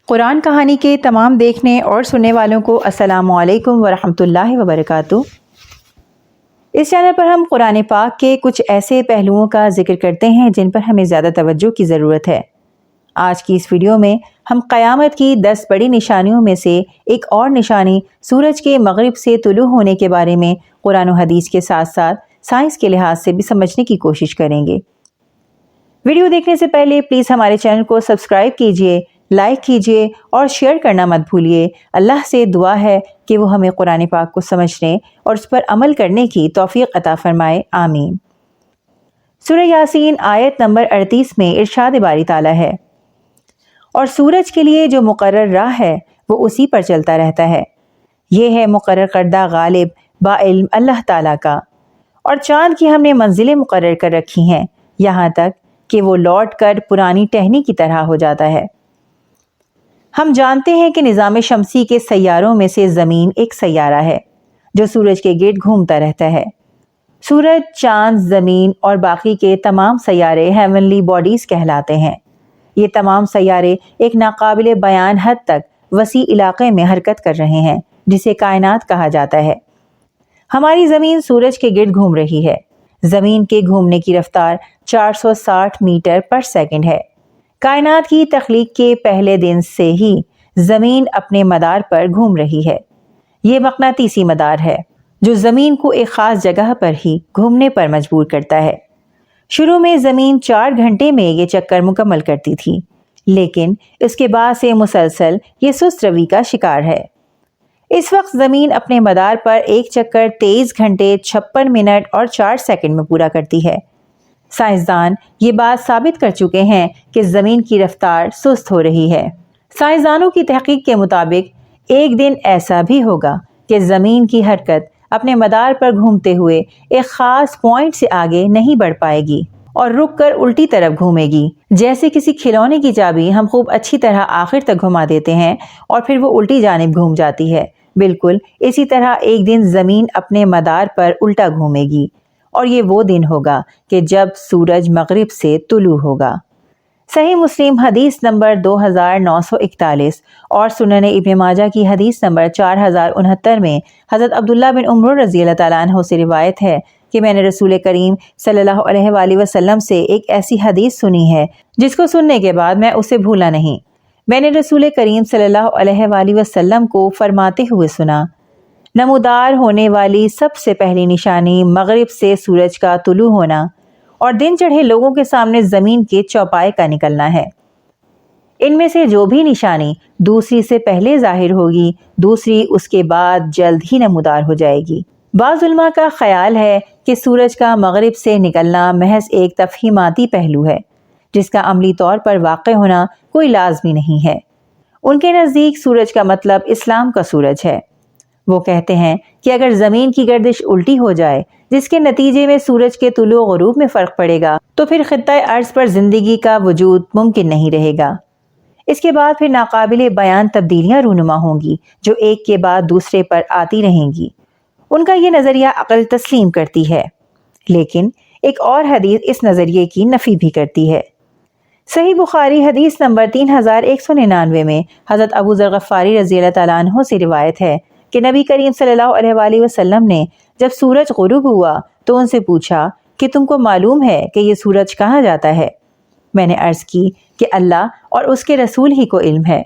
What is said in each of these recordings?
قرآن کہانی کے تمام دیکھنے اور سننے والوں کو السلام علیکم ورحمۃ اللہ وبرکاتہ۔ اس چینل پر ہم قرآن پاک کے کچھ ایسے پہلوؤں کا ذکر کرتے ہیں جن پر ہمیں زیادہ توجہ کی ضرورت ہے۔ آج کی اس ویڈیو میں ہم قیامت کی 10 بڑی نشانیوں میں سے ایک اور نشانی سورج کے مغرب سے طلوع ہونے کے بارے میں قرآن و حدیث کے ساتھ ساتھ سائنس کے لحاظ سے بھی سمجھنے کی کوشش کریں گے۔ ویڈیو دیکھنے سے پہلے پلیز ہمارے چینل کو سبسکرائب کیجئے، لائک کیجئے اور شیئر کرنا مت بھولیے۔ اللہ سے دعا ہے کہ وہ ہمیں قرآن پاک کو سمجھنے اور اس پر عمل کرنے کی توفیق عطا فرمائے، آمین۔ سورہ یاسین آیت نمبر 38 میں ارشاد باری تعالیٰ ہے، اور سورج کے لیے جو مقرر راہ ہے وہ اسی پر چلتا رہتا ہے، یہ ہے مقرر کردہ غالب با علم اللہ تعالیٰ کا، اور چاند کی ہم نے منزلیں مقرر کر رکھی ہیں یہاں تک کہ وہ لوٹ کر پرانی ٹہنی کی طرح ہو جاتا ہے۔ ہم جانتے ہیں کہ نظام شمسی کے سیاروں میں سے زمین ایک سیارہ ہے جو سورج کے گرد گھومتا رہتا ہے۔ سورج، چاند، زمین اور باقی کے تمام سیارے ہیونلی باڈیز کہلاتے ہیں۔ یہ تمام سیارے ایک ناقابل بیان حد تک وسیع علاقے میں حرکت کر رہے ہیں جسے کائنات کہا جاتا ہے۔ ہماری زمین سورج کے گرد گھوم رہی ہے۔ زمین کے گھومنے کی رفتار 460 میٹر پر سیکنڈ ہے۔ کائنات کی تخلیق کے پہلے دن سے ہی زمین اپنے مدار پر گھوم رہی ہے۔ یہ مقناطیسی مدار ہے جو زمین کو ایک خاص جگہ پر ہی گھومنے پر مجبور کرتا ہے۔ شروع میں زمین 4 گھنٹے میں یہ چکر مکمل کرتی تھی، لیکن اس کے بعد سے مسلسل یہ سست روی کا شکار ہے۔ اس وقت زمین اپنے مدار پر ایک چکر 23 گھنٹے 56 منٹ اور 4 سیکنڈ میں پورا کرتی ہے۔ سائنسدان یہ بات ثابت کر چکے ہیں کہ زمین کی رفتار سست ہو رہی ہے۔ سائنسدانوں کی تحقیق کے مطابق ایک دن ایسا بھی ہوگا کہ زمین کی حرکت اپنے مدار پر گھومتے ہوئے ایک خاص پوائنٹ سے آگے نہیں بڑھ پائے گی اور رک کر الٹی طرف گھومے گی۔ جیسے کسی کھلونے کی چابی ہم خوب اچھی طرح آخر تک گھما دیتے ہیں اور پھر وہ الٹی جانب گھوم جاتی ہے، بالکل اسی طرح ایک دن زمین اپنے مدار پر الٹا گھومے گی، اور یہ وہ دن ہوگا کہ جب سورج مغرب سے طلوع ہوگا۔ صحیح مسلم حدیث نمبر 2941 اور سنن ابن ماجہ کی حدیث نمبر 4069 میں حضرت عبداللہ بن عمر رضی اللہ تعالیٰ عنہ سے روایت ہے کہ میں نے رسول کریم صلی اللہ علیہ وآلہ وسلم سے ایک ایسی حدیث سنی ہے جس کو سننے کے بعد میں اسے بھولا نہیں۔ میں نے رسول کریم صلی اللہ علیہ وآلہ وسلم کو فرماتے ہوئے سنا، نمودار ہونے والی سب سے پہلی نشانی مغرب سے سورج کا طلوع ہونا اور دن چڑھے لوگوں کے سامنے زمین کے چوپائے کا نکلنا ہے۔ ان میں سے جو بھی نشانی دوسری سے پہلے ظاہر ہوگی، دوسری اس کے بعد جلد ہی نمودار ہو جائے گی۔ بعض علماء کا خیال ہے کہ سورج کا مغرب سے نکلنا محض ایک تفہیماتی پہلو ہے جس کا عملی طور پر واقع ہونا کوئی لازمی نہیں ہے۔ ان کے نزدیک سورج کا مطلب اسلام کا سورج ہے۔ وہ کہتے ہیں کہ اگر زمین کی گردش الٹی ہو جائے جس کے نتیجے میں سورج کے طلوع و غروب میں فرق پڑے گا تو پھر خطہ ارض پر زندگی کا وجود ممکن نہیں رہے گا۔ اس کے بعد پھر ناقابل بیان تبدیلیاں رونما ہوں گی جو ایک کے بعد دوسرے پر آتی رہیں گی۔ ان کا یہ نظریہ عقل تسلیم کرتی ہے، لیکن ایک اور حدیث اس نظریے کی نفی بھی کرتی ہے۔ صحیح بخاری حدیث نمبر 3199 میں حضرت ابو ذر غفاری رضی اللہ تعالیٰ عنہ سے روایت ہے کہ نبی کریم صلی اللہ علیہ وآلہ وسلم نے جب سورج غروب ہوا تو ان سے پوچھا کہ تم کو معلوم ہے کہ یہ سورج کہاں جاتا ہے؟ میں نے عرض کی کہ اللہ اور اس کے رسول ہی کو علم ہے۔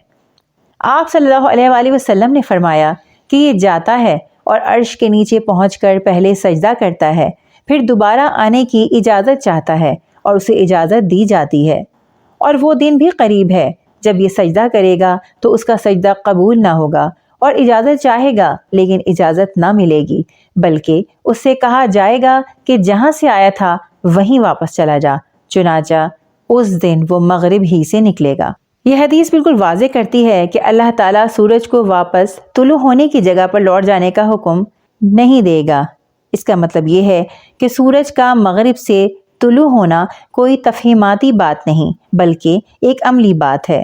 آپ صلی اللہ علیہ وآلہ وسلم نے فرمایا کہ یہ جاتا ہے اور عرش کے نیچے پہنچ کر پہلے سجدہ کرتا ہے، پھر دوبارہ آنے کی اجازت چاہتا ہے اور اسے اجازت دی جاتی ہے، اور وہ دن بھی قریب ہے جب یہ سجدہ کرے گا تو اس کا سجدہ قبول نہ ہوگا اور اجازت چاہے گا لیکن اجازت نہ ملے گی، بلکہ اس سے کہا جائے گا کہ جہاں سے آیا تھا وہیں واپس چلا جا، چنانچہ اس دن وہ مغرب ہی سے نکلے گا۔ یہ حدیث بالکل واضح کرتی ہے کہ اللہ تعالیٰ سورج کو واپس طلوع ہونے کی جگہ پر لوٹ جانے کا حکم نہیں دے گا۔ اس کا مطلب یہ ہے کہ سورج کا مغرب سے طلوع ہونا کوئی تفہیماتی بات نہیں بلکہ ایک عملی بات ہے۔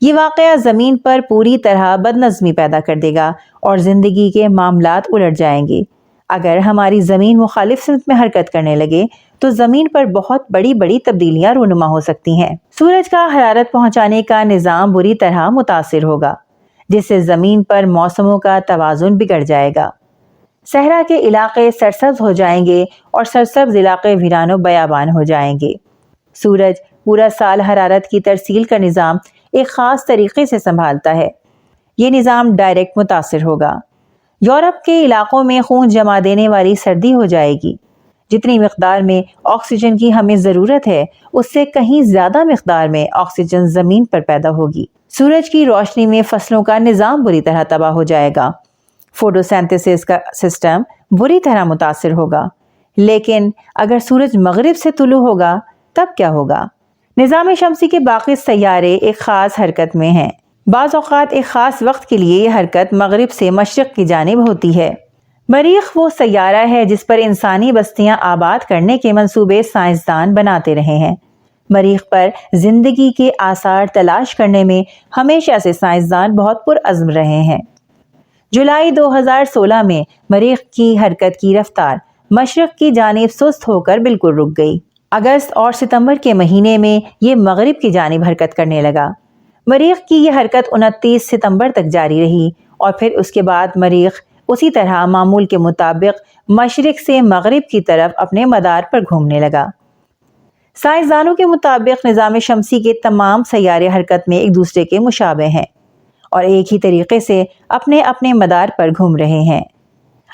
یہ واقعہ زمین پر پوری طرح بدنظمی پیدا کر دے گا اور زندگی کے معاملات الٹ جائیں گے۔ اگر ہماری زمین مخالف سمت میں حرکت کرنے لگے تو زمین پر بہت بڑی بڑی تبدیلیاں رونما ہو سکتی ہیں۔ سورج کا حرارت پہنچانے کا نظام بری طرح متاثر ہوگا، جس سے زمین پر موسموں کا توازن بگڑ جائے گا۔ صحرا کے علاقے سرسبز ہو جائیں گے اور سرسبز علاقے ویران و بیابان ہو جائیں گے۔ سورج پورا سال حرارت کی ترسیل کا نظام ایک خاص طریقے سے سنبھالتا ہے۔ یہ نظام ڈائریکٹ متاثر ہوگا۔ یورپ کے علاقوں میں خون جما دینے والی سردی ہو جائے گی۔ جتنی مقدار میں آکسیجن کی ہمیں ضرورت ہے، اس سے کہیں زیادہ مقدار میں آکسیجن زمین پر پیدا ہوگی۔ سورج کی روشنی میں فصلوں کا نظام بری طرح تباہ ہو جائے گا۔ فوٹوسینتھیسس کا سسٹم بری طرح متاثر ہوگا۔ لیکن اگر سورج مغرب سے طلوع ہوگا تب کیا ہوگا؟ نظام شمسی کے باقی سیارے ایک خاص حرکت میں ہیں۔ بعض اوقات ایک خاص وقت کے لیے یہ حرکت مغرب سے مشرق کی جانب ہوتی ہے۔ مریخ وہ سیارہ ہے جس پر انسانی بستیاں آباد کرنے کے منصوبے سائنسدان بناتے رہے ہیں۔ مریخ پر زندگی کے آثار تلاش کرنے میں ہمیشہ سے سائنسدان بہت پرعزم رہے ہیں۔ جولائی 2016 میں مریخ کی حرکت کی رفتار مشرق کی جانب سست ہو کر بالکل رک گئی۔ اگست اور ستمبر کے مہینے میں یہ مغرب کی جانب حرکت کرنے لگا۔ مریخ کی یہ حرکت 29 ستمبر تک جاری رہی اور پھر اس کے بعد مریخ اسی طرح معمول کے مطابق مشرق سے مغرب کی طرف اپنے مدار پر گھومنے لگا۔ سائنسدانوں کے مطابق نظام شمسی کے تمام سیارے حرکت میں ایک دوسرے کے مشابہ ہیں اور ایک ہی طریقے سے اپنے اپنے مدار پر گھوم رہے ہیں۔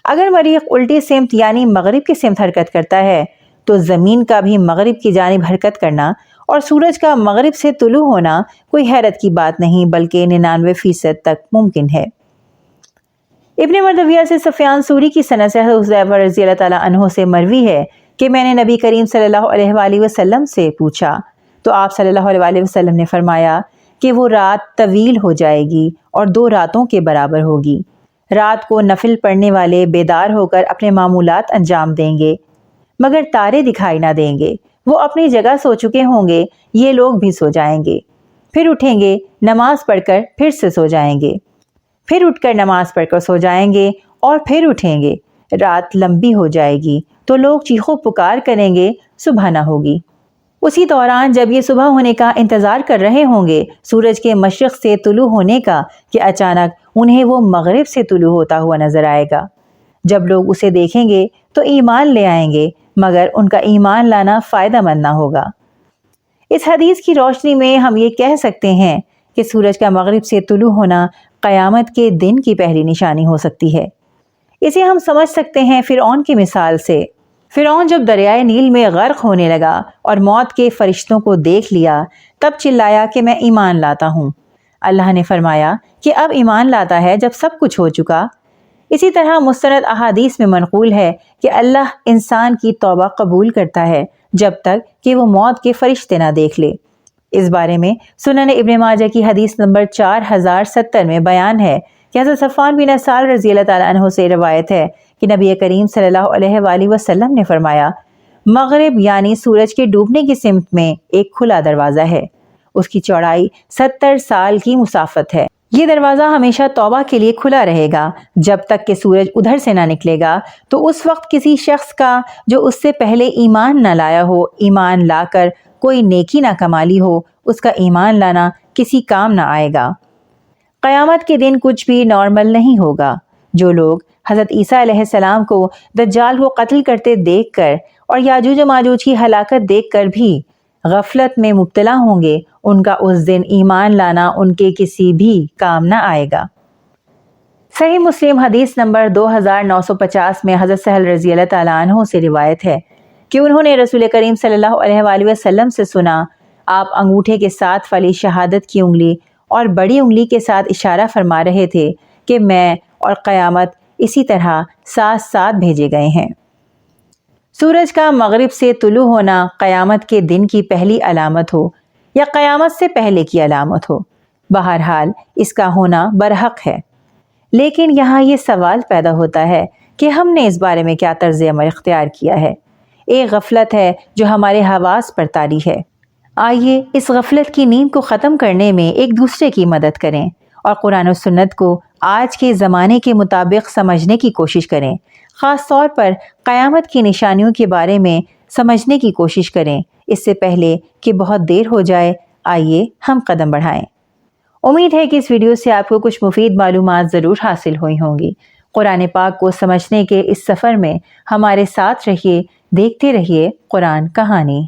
اگر مریخ الٹی سمت یعنی مغرب کی سمت حرکت کرتا ہے تو زمین کا بھی مغرب کی جانب حرکت کرنا اور سورج کا مغرب سے طلوع ہونا کوئی حیرت کی بات نہیں بلکہ 99% تک ممکن ہے۔ ابن مردویہ سے سفیان ثوری کی سند سے حذیفہ رضی اللہ تعالیٰ عنہ سے مروی ہے کہ میں نے نبی کریم صلی اللہ علیہ وآلہ وسلم سے پوچھا تو آپ صلی اللہ علیہ وآلہ وسلم نے فرمایا کہ وہ رات طویل ہو جائے گی اور 2 راتوں کے برابر ہوگی۔ رات کو نفل پڑھنے والے بیدار ہو کر اپنے معمولات انجام دیں گے مگر تارے دکھائی نہ دیں گے۔ وہ اپنی جگہ سو چکے ہوں گے، یہ لوگ بھی سو جائیں گے، پھر اٹھیں گے، نماز پڑھ کر پھر سے سو جائیں گے، پھر اٹھ کر نماز پڑھ کر سو جائیں گے اور پھر اٹھیں گے۔ رات لمبی ہو جائے گی تو لوگ چیخو پکار کریں گے، صبح نہ ہوگی۔ اسی دوران جب یہ صبح ہونے کا انتظار کر رہے ہوں گے سورج کے مشرق سے طلوع ہونے کا کہ اچانک انہیں وہ مغرب سے طلوع ہوتا ہوا نظر آئے گا۔ جب لوگ اسے دیکھیں گے تو ایمان لے آئیں گے مگر ان کا ایمان لانا فائدہ مند نہ ہوگا۔ اس حدیث کی روشنی میں ہم یہ کہہ سکتے ہیں کہ سورج کا مغرب سے طلوع ہونا قیامت کے دن کی پہلی نشانی ہو سکتی ہے۔ اسے ہم سمجھ سکتے ہیں فرعون کی مثال سے۔ فرعون جب دریائے نیل میں غرق ہونے لگا اور موت کے فرشتوں کو دیکھ لیا تب چلایا کہ میں ایمان لاتا ہوں۔ اللہ نے فرمایا کہ اب ایمان لاتا ہے جب سب کچھ ہو چکا۔ اسی طرح مستند احادیث میں منقول ہے کہ اللہ انسان کی توبہ قبول کرتا ہے جب تک کہ وہ موت کے فرشتے نہ دیکھ لے۔ اس بارے میں سنن ابن ماجہ کی حدیث نمبر 4070 میں بیان ہے کہ حضرت صفوان بن اسال رضی اللہ تعالیٰ عنہ سے روایت ہے کہ نبی کریم صلی اللہ علیہ وآلہ وسلم نے فرمایا مغرب یعنی سورج کے ڈوبنے کی سمت میں ایک کھلا دروازہ ہے، اس کی چوڑائی 70 سال کی مسافت ہے۔ یہ دروازہ ہمیشہ توبہ کے لیے کھلا رہے گا جب تک کہ سورج ادھر سے نہ نکلے گا، تو اس وقت کسی شخص کا جو اس سے پہلے ایمان نہ لایا ہو ایمان لا کر کوئی نیکی نہ کما لی ہو، اس کا ایمان لانا کسی کام نہ آئے گا۔ قیامت کے دن کچھ بھی نارمل نہیں ہوگا۔ جو لوگ حضرت عیسیٰ علیہ السلام کو دجال کو قتل کرتے دیکھ کر اور یاجوج و ماجوج کی ہلاکت دیکھ کر بھی غفلت میں مبتلا ہوں گے ان کا اس دن ایمان لانا ان کے کسی بھی کام نہ آئے گا۔ صحیح مسلم حدیث نمبر 2950 میں حضرت سہل رضی اللہ تعالیٰ عنہ سے روایت ہے کہ انہوں نے رسول کریم صلی اللہ علیہ وآلہ وسلم سے سنا آپ انگوٹھے کے ساتھ والی شہادت کی انگلی اور بڑی انگلی کے ساتھ اشارہ فرما رہے تھے کہ میں اور قیامت اسی طرح ساتھ ساتھ بھیجے گئے ہیں۔ سورج کا مغرب سے طلوع ہونا قیامت کے دن کی پہلی علامت ہو یا قیامت سے پہلے کی علامت ہو، بہرحال اس کا ہونا برحق ہے۔ لیکن یہاں یہ سوال پیدا ہوتا ہے کہ ہم نے اس بارے میں کیا طرز عمل اختیار کیا ہے؟ ایک غفلت ہے جو ہمارے حواس پر طاری ہے۔ آئیے اس غفلت کی نیند کو ختم کرنے میں ایک دوسرے کی مدد کریں اور قرآن و سنت کو آج کے زمانے کے مطابق سمجھنے کی کوشش کریں، خاص طور پر قیامت کی نشانیوں کے بارے میں سمجھنے کی کوشش کریں۔ اس سے پہلے کہ بہت دیر ہو جائے، آئیے ہم قدم بڑھائیں۔ امید ہے کہ اس ویڈیو سے آپ کو کچھ مفید معلومات ضرور حاصل ہوئی ہوں گی۔ قرآن پاک کو سمجھنے کے اس سفر میں ہمارے ساتھ رہیے، دیکھتے رہیے قرآن کہانی۔